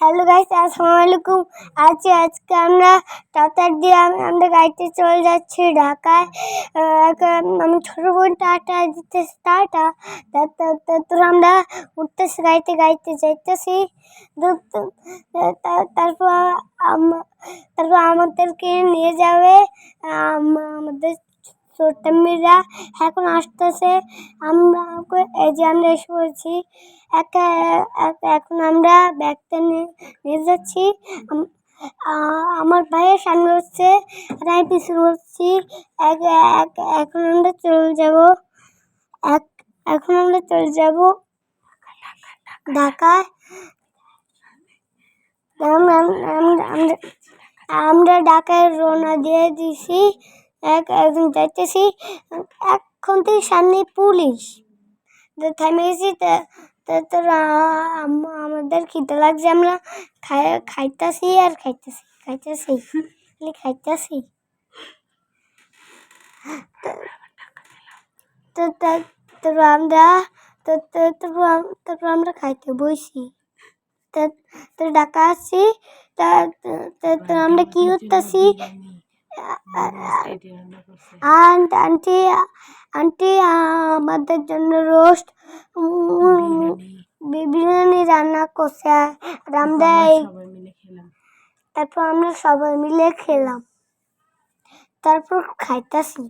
Hello guys, আসসালামু আলাইকুম। আজকে আমরা টাটার দিয়ে আমরা গাড়িতে চলে যাচ্ছি ঢাকায়। আমি ছোট বোন টাটা দিতেছি, টাটা। তারপর আমরা উঠতেছি গাড়িতে যাইতেছি। তারপর আমাদেরকে নিয়ে যাবে আমাদের ছোট্টমিরা এখন আসতেছে। এই যে আমরা এসে পড়েছি। এখন আমরা ব্যাগটা নিয়ে যাচ্ছি। আমার ভাইয়ের সামনে হচ্ছে আর আমি পিছনে হচ্ছি। এখন আমরা চলে যাব ঢাকায়। আমরা ঢাকায় রওনা দিয়ে দিছি। একদিন যাইতেছি। এখন থেকে সামনে পুলিশ থেমে গেছি। আমাদের খিদে লাগছে, আমরা খাইতেছি আর খাইতেছি। তারপর আমরা খাইতে বসি। তো ঢাকা আসছি। আমরা কি করতেছি? আন্টি আমাদের জন্য রোস্ট বিরিয়ানি রান্না করছে। তারপর আমরা সবাই মিলে খেলাম। তারপর খাইতেছি।